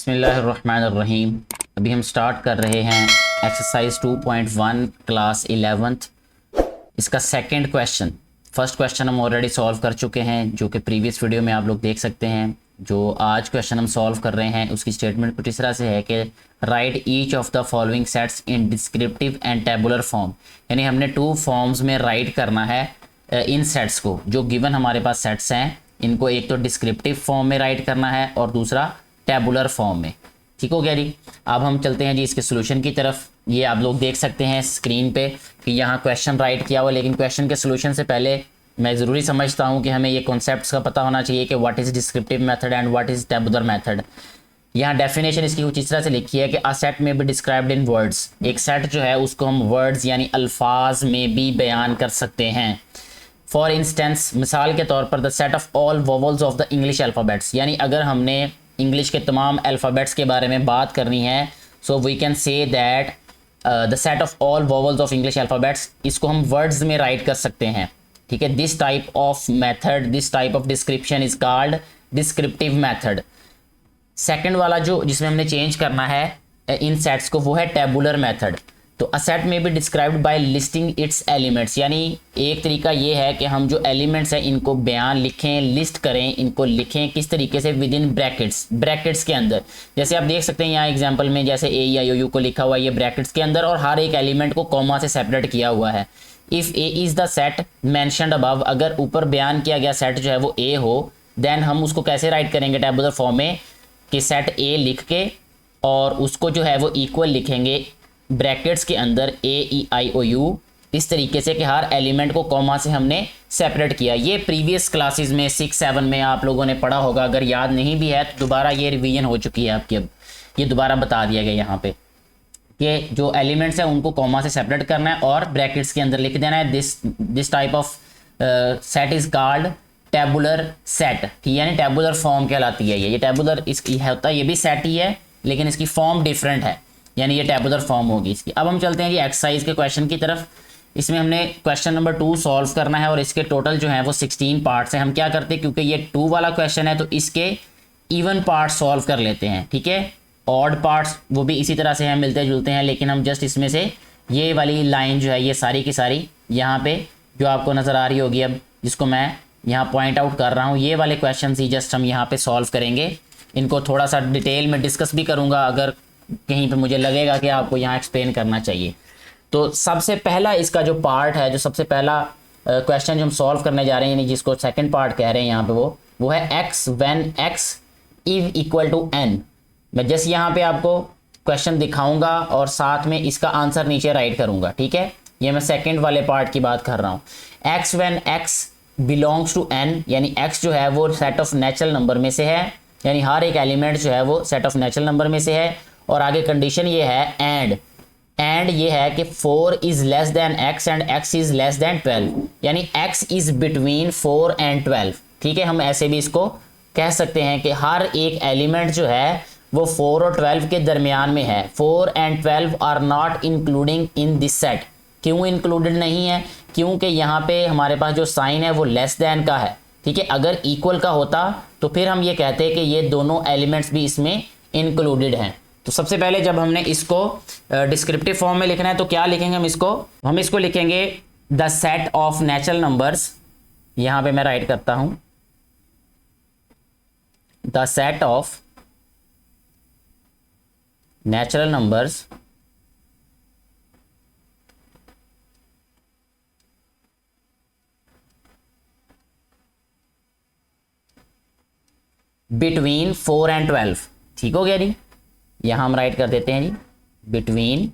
बिस्मिल्लाहिर्रहमानिर्रहीम। अभी हम स्टार्ट कर रहे हैं एक्सरसाइज 2.1 क्लास 11th। इसका सेकंड क्वेश्चन, फर्स्ट क्वेश्चन हम ऑलरेडी सॉल्व कर चुके हैं जो कि प्रीवियस वीडियो में आप लोग देख सकते हैं। जो आज क्वेश्चन हम सॉल्व कर रहे हैं उसकी स्टेटमेंट कुछ इस तरह से है कि right each of the following sets in descriptive and tabular form. यानी हमने टू फॉर्म्स में राइट करना है इन सेट्स को। जो गिवन हमारे पास सेट्स हैं इनको एक तो डिस्क्रिप्टिव फॉर्म में राइट करना है और दूसरा टेबुलर फॉर्म में। ठीक हो गया जी। अब हम चलते हैं जी इसके सोल्यूशन की तरफ। ये आप लोग देख सकते हैं स्क्रीन पे कि यहाँ क्वेश्चन राइट किया हुआ, लेकिन क्वेश्चन के सोल्यूशन से पहले मैं ज़रूरी समझता हूँ कि हमें ये कॉन्सेप्ट्स का पता होना चाहिए कि what is descriptive method and what is tabular method. यहाँ डेफिनेशन इसकी कुछ इस तरह से लिखी है कि अ सेट में भी डिस्क्राइब्ड इन वर्ड्स। एक सेट जो है उसको हम वर्ड्स यानी अल्फाज में भी बयान कर सकते हैं। फॉर इंस्टेंस, मिसाल के तौर पर the set of all vowels of the English alphabets. यानी अगर हमने इंग्लिश के तमाम अल्फ़ाबेट्स के बारे में बात करनी है, so we can say that the set of all vowels of English alphabets, इसको हम वर्ड्स में राइट कर सकते हैं। ठीक है, this type of method, this type of description is called descriptive method. Second वाला जो जिसमें हमने चेंज करना है इन सेट्स को, वो है टेबुलर मेथड। तो अ सेट में भी described bye listing it's elements. यानी एक तरीका ये है कि हम जो एलिमेंट्स हैं इनको बयान लिखें, लिस्ट करें, इनको लिखें किस तरीके से, विद इन ब्रैकेट्स, ब्रैकेट्स के अंदर। जैसे आप देख सकते हैं यहाँ एग्जांपल में, जैसे ए या यू को लिखा हुआ है ये ब्रैकेट्स के अंदर और हर एक एलिमेंट को कॉमा से सेपरेट किया हुआ है। If A is the set mentioned above, अगर ऊपर बयान किया गया सेट जो है वो ए हो, देन हम उसको कैसे राइट करेंगे टेबुलर फॉर्म में कि सेट ए लिख के और उसको जो है वो इक्वल लिखेंगे ब्रैकेट्स के अंदर AEIOU, इस तरीके से कि हर एलिमेंट को कॉमा से हमने सेपरेट किया। ये प्रीवियस क्लासेस में 6-7 में आप लोगों ने पढ़ा होगा। अगर याद नहीं भी है तो दोबारा ये रिवीजन हो चुकी है आपकी। अब ये दोबारा बता दिया गया यहाँ पे कि जो एलिमेंट्स हैं उनको कॉमा से सेपरेट करना है और ब्रैकेट्स के अंदर लिख देना है। This type of set is called tabular set. ठीक, यानी टेबुलर फॉर्म कहलाती है ये टेबुलर इसकी होता है, ये भी सेट ही है लेकिन इसकी फॉर्म डिफरेंट है, यानी ये टेबुलर फॉर्म होगी इसकी। अब हम चलते हैं जी एक्सरसाइज के क्वेश्चन की तरफ। इसमें हमने क्वेश्चन नंबर 2 सॉल्व करना है और इसके टोटल जो है वो 16 पार्ट्स हैं। हम क्या करते हैं, क्योंकि ये 2 वाला क्वेश्चन है तो इसके इवन पार्ट सॉल्व कर लेते हैं। ठीक है, ऑड पार्ट्स वो भी इसी तरह से हैं, मिलते जुलते हैं, लेकिन हम जस्ट इसमें से ये वाली लाइन जो है ये सारी की सारी यहाँ पे जो आपको नज़र आ रही होगी, अब जिसको मैं यहाँ पॉइंट आउट कर रहा हूँ, ये वाले क्वेश्चन ही जस्ट हम यहाँ पे सॉल्व करेंगे। इनको थोड़ा सा डिटेल में डिस्कस भी करूँगा अगर कहीं पे मुझे लगेगा कि आपको यहाँ एक्सप्लेन करना चाहिए। तो सबसे पहला इसका जो पार्ट है, जो सबसे पहला क्वेश्चन जो हम सॉल्व करने जा रहे हैं, यानी जिसको सेकंड पार्ट कह रहे हैं यहाँ पे, वो है x when x is equal to n। मैं जस्ट यहाँ पे आपको क्वेश्चन दिखाऊंगा और साथ में इसका आंसर नीचे राइट करूंगा। ठीक है, ये मैं सेकंड वाले पार्ट की बात कर रहा हूँ। x when x belongs to n, यानी x जो है वो सेट ऑफ नेचुरल नंबर में से है, यानी हर एक एलिमेंट जो है वो सेट ऑफ नेचुरल नंबर में से है। और आगे कंडीशन ये है एंड ये है कि 4 is less than x and x is less than 12, यानी x इज बिटवीन 4 एंड 12। ठीक है, हम ऐसे भी इसको कह सकते हैं कि हर एक एलिमेंट जो है वो 4 और 12 के दरमियान में है। 4 and 12 are not including in this set. क्यों इंक्लूडेड नहीं है? क्योंकि यहाँ पे हमारे पास जो साइन है वो लेस देन का है। ठीक है, अगर इक्वल का होता तो फिर हम ये कहते हैं कि ये दोनों एलिमेंट्स भी इसमें इंक्लूडेड हैं। तो सबसे पहले जब हमने इसको डिस्क्रिप्टिव फॉर्म में लिखना है तो क्या लिखेंगे हम इसको लिखेंगे the set of natural numbers. यहां पे मैं राइट करता हूं the set of natural numbers between 4 and 12। ठीक हो गया जी, यहां हम राइट कर देते हैं जी बिटवीन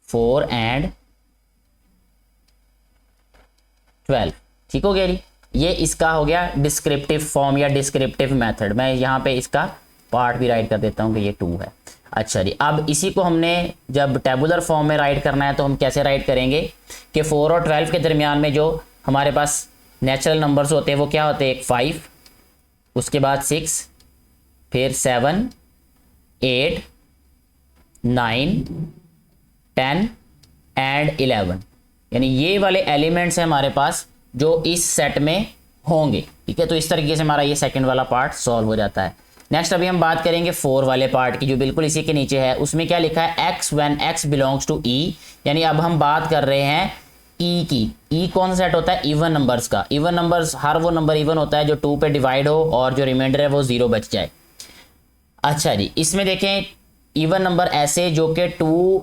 4 एंड 12। ठीक हो गया जी, ये इसका हो गया डिस्क्रिप्टिव फॉर्म या डिस्क्रिप्टिव मेथड। मैं यहाँ पे इसका पार्ट भी राइट कर देता हूँ कि ये 2 है। अच्छा जी, अब इसी को हमने जब टेबुलर फॉर्म में राइट करना है तो हम कैसे राइट करेंगे कि 4 और 12 के दरमियान में जो हमारे पास नेचुरल नंबर्स होते हैं वो क्या होते हैं, एक 5, उसके बाद 6, फिर 7, 8, 9, 10 एंड 11। यानी ये वाले एलिमेंट्स हैं हमारे पास जो इस सेट में होंगे। ठीक है, तो इस तरीके से हमारा ये सेकंड वाला पार्ट सॉल्व हो जाता है। नेक्स्ट अभी हम बात करेंगे 4 वाले पार्ट की, जो बिल्कुल इसी के नीचे है। उसमें क्या लिखा है, x when x belongs to E, यानी अब हम बात कर रहे हैं ई की। ई कौन सा सेट होता है, इवन नंबर्स का। इवन नंबर्स, हर वो नंबर इवन होता है जो 2 पे डिवाइड हो और जो रिमाइंडर है वो 0 बच जाए। अच्छा जी, इसमें देखें इवन नंबर ऐसे जो कि 2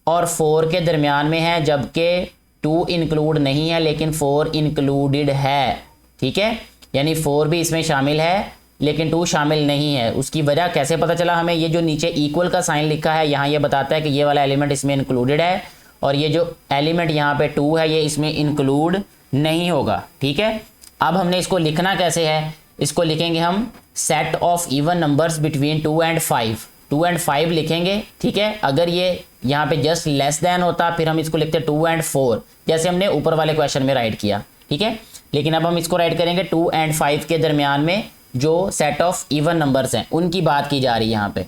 और 4 के दरमियान में है, जबकि 2 इंक्लूड नहीं है लेकिन 4 इंक्लूडेड है। ठीक है, यानी 4 भी इसमें शामिल है लेकिन 2 शामिल नहीं है। उसकी वजह कैसे पता चला हमें, ये जो नीचे इक्वल का साइन लिखा है यहाँ ये बताता है कि ये वाला एलिमेंट इसमें इंक्लूडेड है और ये जो एलिमेंट यहाँ पे 2 है ये इसमें इंक्लूड नहीं होगा। ठीक है, अब हमने इसको लिखना कैसे है, इसको लिखेंगे हम set of even numbers between 2 and 5। 2 and 5 लिखेंगे। ठीक है, अगर ये यहाँ पे जस्ट लेस देन होता फिर हम इसको लिखते 2 एंड 4, जैसे हमने ऊपर वाले क्वेश्चन में राइट किया। ठीक है, लेकिन अब हम इसको राइट करेंगे 2 एंड 5 के दरमियान में जो सेट ऑफ इवन नंबर्स हैं उनकी बात की जा रही है यहाँ पे।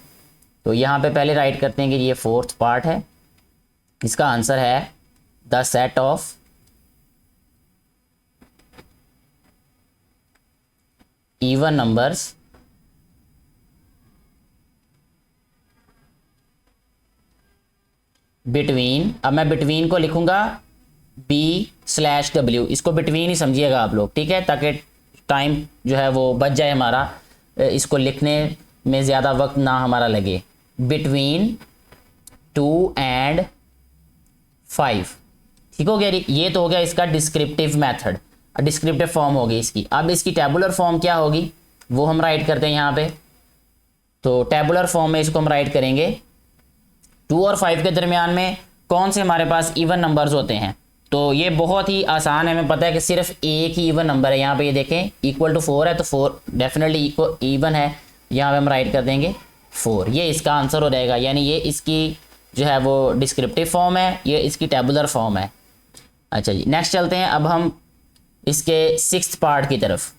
तो यहाँ पे पहले राइट करते हैं कि ये 4th पार्ट है, इसका आंसर है the set of even numbers between, अब मैं बिटवीन को लिखूंगा B/W, इसको बिटवीन ही समझिएगा आप लोग। ठीक है, ताकि टाइम जो है वो बच जाए हमारा, इसको लिखने में ज़्यादा वक्त ना हमारा लगे। Between 2 and 5। ठीक हो गया, ये तो हो गया इसका डिस्क्रिप्टिव मेथड, डिस्क्रिप्टिव फॉर्म होगी इसकी। अब इसकी टेबुलर फॉर्म क्या होगी वो हम राइट करते हैं यहाँ पे। तो टेबुलर फॉर्म में इसको हम राइट करेंगे 2 और 5 के दरमियान में कौन से हमारे पास इवन नंबर्स होते हैं। तो ये बहुत ही आसान है, हमें पता है कि सिर्फ एक ही इवन नंबर है। यहाँ पे ये देखें इक्वल टू 4 है तो 4 डेफिनेटली इवन है, यहाँ पे हम राइट कर देंगे 4। ये इसका आंसर हो जाएगा, यानी ये इसकी जो है वो डिस्क्रिप्टिव फॉर्म है, ये इसकी टेबुलर फॉर्म है। अच्छा जी, नेक्स्ट चलते हैं अब हम इसके 6th पार्ट की तरफ।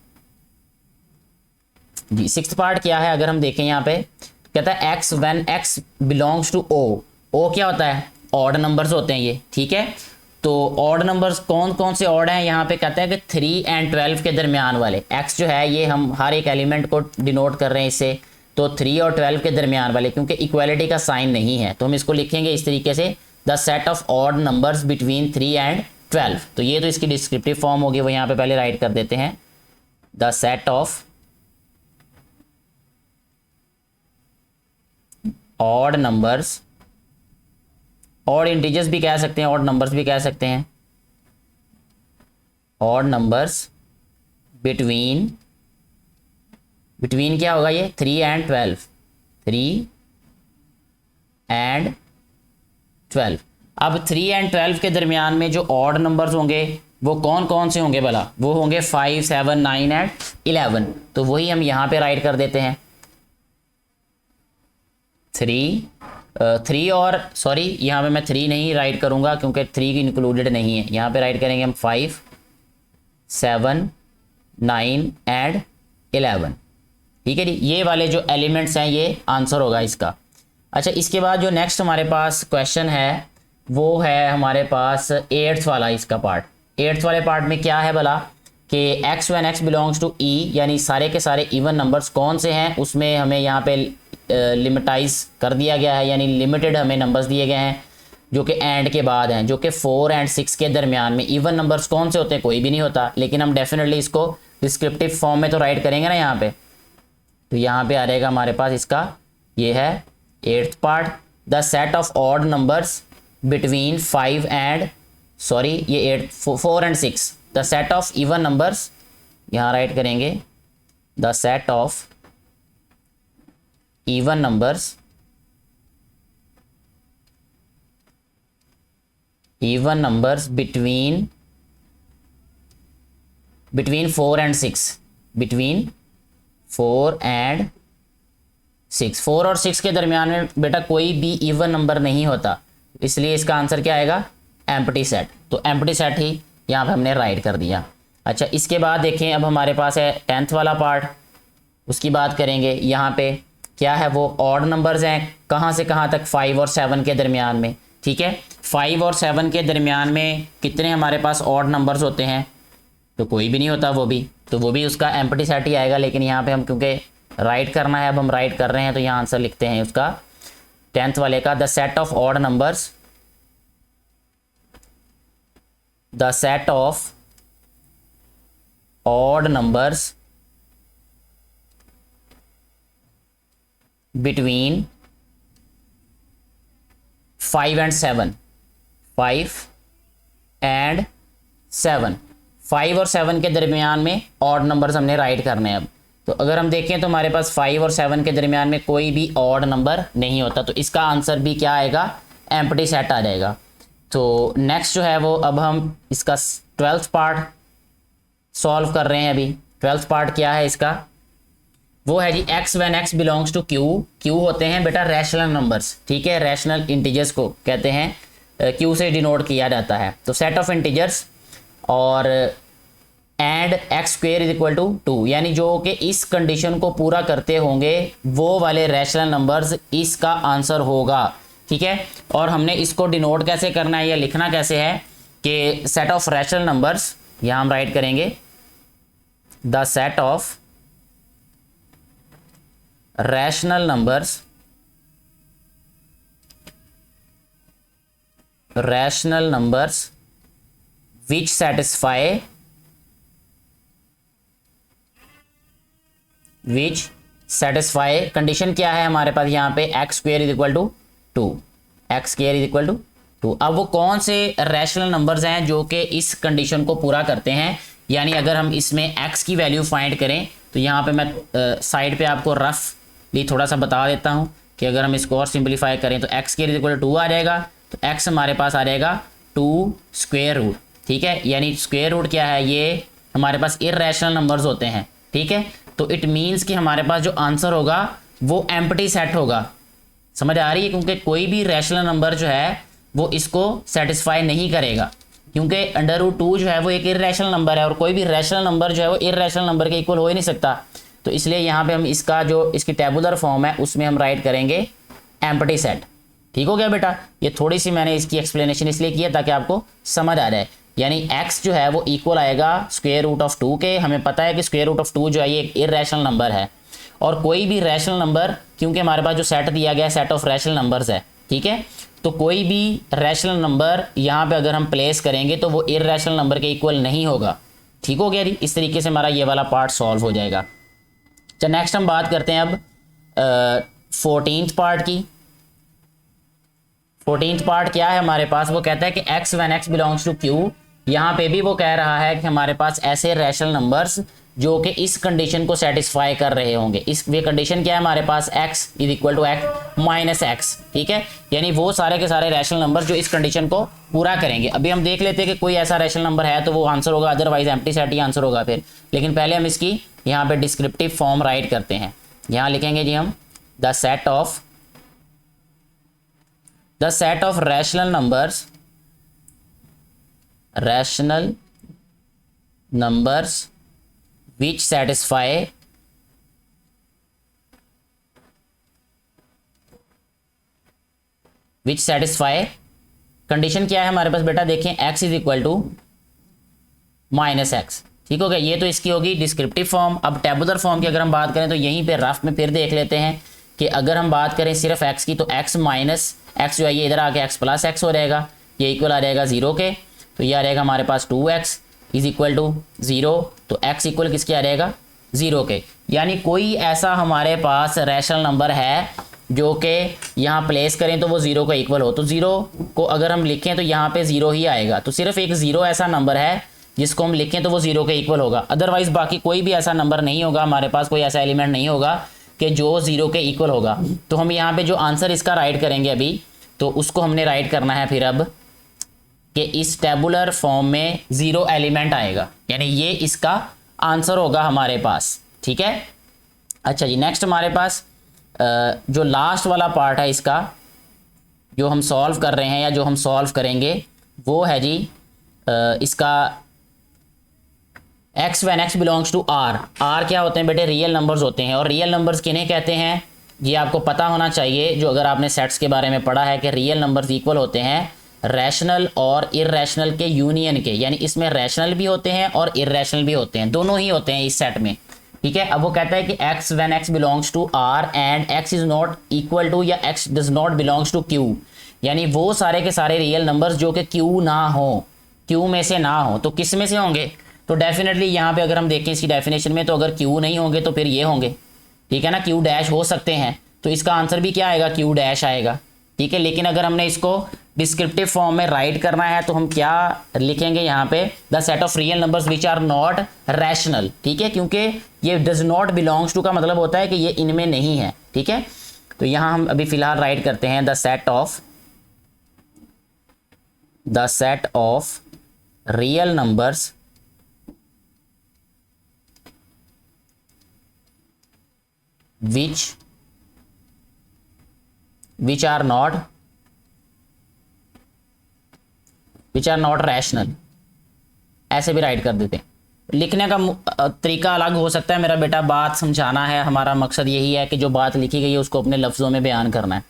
जी 6th पार्ट क्या है, अगर हम देखें यहाँ पे कहता है x when x belongs to O. O क्या होता है, ऑड नंबर्स होते हैं ये। ठीक है, तो ऑड नंबर्स कौन कौन से ऑड हैं, यहाँ पे कहता है कि 3 एंड 12 के दरमियान वाले। एक्स जो है ये हम हर एक एलिमेंट को डिनोट कर रहे हैं इससे, तो 3 और 12 के दरमियान वाले, क्योंकि इक्वालिटी का साइन नहीं है तो हम इसको लिखेंगे इस तरीके से, the set of odd numbers between 3 and 12। तो ये तो इसकी डिस्क्रिप्टिव फॉर्म होगी, वो यहाँ पे पहले राइट कर देते हैं, the set of odd numbers, odd integers भी कह सकते हैं, ऑड नंबर्स भी कह सकते हैं, ऑड नंबर्स बिटवीन क्या होगा ये 3 एंड 12, 3 एंड 12। अब 3 एंड 12 के दरमियान में जो ऑड नंबर्स होंगे वो कौन कौन से होंगे भला, वो होंगे 5, 7, 9 एंड 11। तो वही हम यहाँ पे राइट कर देते हैं 3 और सॉरी यहाँ पे मैं 3 नहीं राइट करूँगा क्योंकि 3 इंक्लूडेड नहीं है। यहाँ पे राइट करेंगे हम 5, 7, 9 एंड 11। ठीक है जी, ये वाले जो एलिमेंट्स हैं ये आंसर होगा इसका। अच्छा, इसके बाद जो नेक्स्ट हमारे पास क्वेश्चन है वो है हमारे पास 8th वाला इसका पार्ट। 8th वाले पार्ट में क्या है भला कि x when x belongs to E, यानी सारे के सारे इवन नंबर्स कौन से हैं उसमें हमें यहाँ पे लिमिटाइज कर दिया गया है, यानी लिमिटेड हमें नंबर्स दिए गए हैं जो कि एंड के बाद हैं, जो कि 4 एंड 6 के दरमियान में। इवन नंबर्स कौन से होते हैं, कोई भी नहीं होता, लेकिन हम डेफिनेटली इसको डिस्क्रिप्टिव फॉर्म में तो राइट करेंगे ना यहाँ पे। तो यहाँ पे आ रहेगा हमारे पास इसका, ये है 8th part, the set of odd numbers between 5 and sorry ये 4 and 6, the set of even numbers, यहाँ राइट करेंगे the set of even numbers between 4 and 6, between 4 and 6, 4 और 6 के दरमियान में बेटा कोई भी इवन नंबर नहीं होता, इसलिए इसका आंसर क्या आएगा, एम्प्टी सेट। तो एम्प्टी सेट ही यहाँ पे हमने राइट कर दिया। अच्छा, इसके बाद देखें अब हमारे पास है 10th वाला पार्ट, उसकी बात करेंगे। यहाँ पे क्या है, वो ऑड नंबर्स हैं, कहाँ से कहाँ तक, 5 और 7 के दरमियान में। ठीक है, 5 और 7 के दरमियान में कितने हमारे पास ऑड नंबर्स होते हैं, तो कोई भी नहीं होता वो भी। तो वो भी उसका एम्प्टी सेट ही आएगा, लेकिन यहाँ पे हम क्योंकि राइट करना है, अब हम राइट कर रहे हैं तो यहाँ आंसर लिखते हैं उसका 10th वाले का, the set of odd numbers, the set of odd numbers between 5 and 7, 5 and 7, 5 और 7 के दरमियान में ऑड नंबर्स हमने राइट करने हैं। अब तो अगर हम देखें तो हमारे पास 5 और 7 के दरमियान में कोई भी ऑड नंबर नहीं होता, तो इसका आंसर भी क्या आएगा, एम्प्टी सेट आ जाएगा। तो नेक्स्ट जो है वो अब हम इसका 12th पार्ट सॉल्व कर रहे हैं। अभी 12th पार्ट क्या है इसका, वो है जी x when x belongs to q। q होते हैं बेटा रैशनल नंबर्स, ठीक है, रैशनल इंटीजर्स को कहते हैं, q से डिनोट किया जाता है। तो सेट ऑफ इंटीजर्स और and x square is equal to 2, यानी जो कि इस कंडीशन को पूरा करते होंगे वो वाले रैशनल नंबर्स इसका आंसर होगा, ठीक है। और हमने इसको डिनोट कैसे करना है या लिखना कैसे है कि सेट ऑफ रैशनल नंबर्स, यहाँ हम राइट करेंगे the set of rational numbers, rational numbers which satisfy, which satisfy, condition क्या है हमारे पास यहाँ पे x square is equal to 2, x square is equal to 2। अब वो कौन से रैशनल नंबर्स हैं जो कि इस कंडीशन को पूरा करते हैं, यानी अगर हम इसमें एक्स की वैल्यू फाइंड करें तो यहाँ पे मैं साइड पे आपको रफली थोड़ा सा बता देता हूँ कि अगर हम इसको और सिंपलीफाई करें तो x square is equal to 2 आ जाएगा, तो एक्स हमारे पास आ जाएगा 2 स्क्वेयर रूट, ठीक है। यानी स्क्वेयर रूट क्या है, ये हमारे पास इररेशनल नंबर्स होते हैं, ठीक है। तो इट मीन्स कि हमारे पास जो आंसर होगा वो एम्प्टी सेट होगा, समझ आ रही है, क्योंकि कोई भी रैशनल नंबर जो है वो इसको सेटिस्फाई नहीं करेगा, क्योंकि अंडर रूट 2 जो है वो एक इररेशनल नंबर है और कोई भी रैशनल नंबर जो है वो इररेशनल नंबर के इक्वल हो ही नहीं सकता। तो इसलिए यहाँ पे हम इसका जो इसकी टेबुलर फॉर्म है उसमें हम राइट करेंगे एम्प्टी सेट, ठीक हो गया बेटा। ये थोड़ी सी मैंने इसकी एक्सप्लेनेशन इसलिए की है ताकि आपको समझ आ जाए, यानी x जो है वो इक्वल आएगा स्क्वायर रूट ऑफ 2 के। हमें पता है कि स्क्वायर रूट ऑफ 2 जो है ये एक इररेशनल नंबर है, और कोई भी रैशनल नंबर, क्योंकि हमारे पास जो सेट दिया गया है सेट ऑफ रैशनल नंबर्स है, ठीक है, तो कोई भी रैशनल नंबर यहाँ पे अगर हम प्लेस करेंगे तो वो इररेशनल नंबर के इक्वल नहीं होगा, ठीक हो गया जी। इस तरीके से हमारा ये वाला पार्ट सॉल्व हो जाएगा। चल नेक्स्ट हम बात करते हैं अब 14th पार्ट की। 14th पार्ट क्या है हमारे पास, वो कहता है कि x when x belongs to q। यहाँ पे भी वो कह रहा है कि हमारे पास ऐसे रैशनल नंबर्स जो कि इस कंडीशन को सेटिस्फाई कर रहे होंगे। इस ये कंडीशन क्या है हमारे पास, x is equal to x minus x, ठीक है, यानी वो सारे के सारे रैशनल नंबर जो इस कंडीशन को पूरा करेंगे। अभी हम देख लेते हैं कि कोई ऐसा रैशनल नंबर है तो वो आंसर होगा, अदरवाइज एम्प्टी सेट ही आंसर होगा फिर। लेकिन पहले हम इसकी यहाँ पे डिस्क्रिप्टिव फॉर्म राइट करते हैं। यहाँ लिखेंगे जी हम the set of rational numbers, rational numbers which satisfy condition क्या है हमारे पास बेटा, देखें x is equal to minus x, ठीक हो गया। ये तो इसकी होगी डिस्क्रिप्टिव फॉर्म। अब टेबुलर फॉर्म की अगर हम बात करें तो यहीं पे रफ में फिर देख लेते हैं कि अगर हम बात करें सिर्फ x की तो x माइनस एक्स जो है ये इधर आके x प्लस एक्स हो जाएगा, ये इक्वल आ जाएगा 0 के, तो ये आ जाएगा हमारे पास 2x इज इक्वल टू 0, तो x इक्वल किसके आ जाएगा 0 के। यानी कोई ऐसा हमारे पास रैशनल नंबर है जो कि यहाँ प्लेस करें तो वो 0 का इक्वल हो, तो 0 को अगर हम लिखें तो यहाँ पे 0 ही आएगा। तो सिर्फ एक 0 ऐसा नंबर है जिसको हम लिखें तो वो 0 के इक्वल होगा, अदरवाइज बाकी कोई भी ऐसा नंबर नहीं होगा हमारे पास, कोई ऐसा एलिमेंट नहीं होगा कि जो 0 के इक्वल होगा। तो हम यहाँ पे जो आंसर इसका राइट करेंगे अभी, तो उसको हमने राइट करना है फिर अब कि इस टेबुलर फॉर्म में 0 एलिमेंट आएगा, यानी ये इसका आंसर होगा हमारे पास, ठीक है। अच्छा जी, नेक्स्ट हमारे पास जो लास्ट वाला पार्ट है इसका जो हम सॉल्व कर रहे हैं या जो हम सॉल्व करेंगे वो है जी इसका x when x belongs to r। r क्या होते हैं बेटे, रियल नंबर्स होते हैं। और रियल नंबर्स किन्हें कहते हैं ये आपको पता होना चाहिए, जो अगर आपने सेट्स के बारे में पढ़ा है कि रियल नंबर्स इक्वल होते हैं रैशनल और इर्रेशनल के यूनियन के, यानी इसमें रैशनल भी होते हैं और इर्रेशनल भी होते हैं, दोनों ही होते हैं इस सेट में, ठीक है। अब वो कहता है कि x when x belongs to R and x is not equal to या x does not belongs to Q, यानी वो सारे के सारे रियल नंबर्स जो कि Q ना हो, Q में से ना हो, तो किस में से होंगे? तो डेफिनेटली यहाँ पे अगर हम देखें इसकी डेफिनेशन में, तो अगर Q नहीं होंगे तो फिर ये होंगे, ठीक है ना, Q डैश हो सकते हैं, तो इसका आंसर भी क्या आएगा? Q डैश आएगा, ठीक है। लेकिन अगर हमने इसको डिस्क्रिप्टिव फॉर्म में राइट करना है तो हम क्या लिखेंगे यहाँ पे? The set of real numbers which are not rational, ठीक है, क्योंकि ये डज नॉट बिलोंग्स टू का मतलब होता है कि ये इनमें नहीं है, ठीक है। तो यहाँ हम अभी फिलहाल राइट करते हैं the set of real numbers which are not rational, ऐसे भी राइट कर देते हैं। लिखने का तरीका अलग हो सकता है मेरा बेटा, बात समझाना है, हमारा मकसद यही है कि जो बात लिखी गई है उसको अपने लफ्ज़ों में बयान करना है।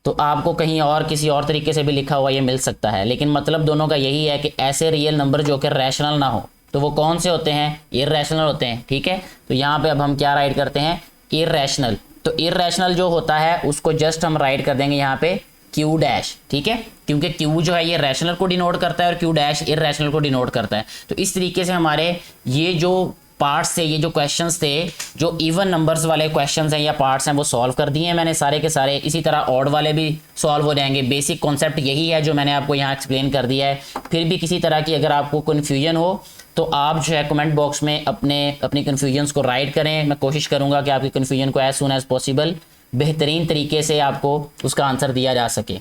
तो आपको कहीं और किसी और तरीके से भी लिखा हुआ ये मिल सकता है, लेकिन मतलब दोनों का यही है कि ऐसे रियल नंबर जो कि रैशनल ना हो, तो वो कौन से होते हैं? इर्रेशनल होते हैं, ठीक है। तो यहाँ पे अब हम क्या राइट करते हैं? इर्रेशनल। तो इर्रेशनल जो होता है उसको जस्ट हम राइट कर देंगे यहाँ पे Q डैश, ठीक है, क्योंकि Q जो है ये रैशनल को डिनोट करता है और Q डैश इर्रेशनल को डिनोट करता है। तो इस तरीके से हमारे ये जो पार्ट्स थे, ये जो क्वेश्चंस थे, जो इवन नंबर्स वाले क्वेश्चंस हैं या पार्ट्स हैं, वो सॉल्व कर दिए हैं मैंने सारे के सारे। इसी तरह ऑड वाले भी सॉल्व हो जाएंगे। बेसिक कॉन्सेप्ट यही है जो मैंने आपको यहाँ एक्सप्लेन कर दिया है। फिर भी किसी तरह की अगर आपको कन्फ्यूजन हो तो आप जो है कमेंट बॉक्स में अपनी कन्फ्यूजन्स को राइट करें। मैं कोशिश करूँगा कि आपकी कन्फ्यूजन को एज सून एज पॉसिबल बेहतरीन तरीके से आपको उसका आंसर दिया जा सके।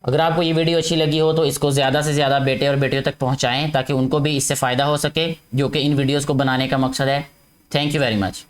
अगर आपको ये वीडियो अच्छी लगी हो तो इसको ज़्यादा से ज़्यादा बेटे और बेटियों तक पहुँचाएँ ताकि उनको भी इससे फ़ायदा हो सके, जो कि इन वीडियोज़ को बनाने का मकसद है। Thank you very much.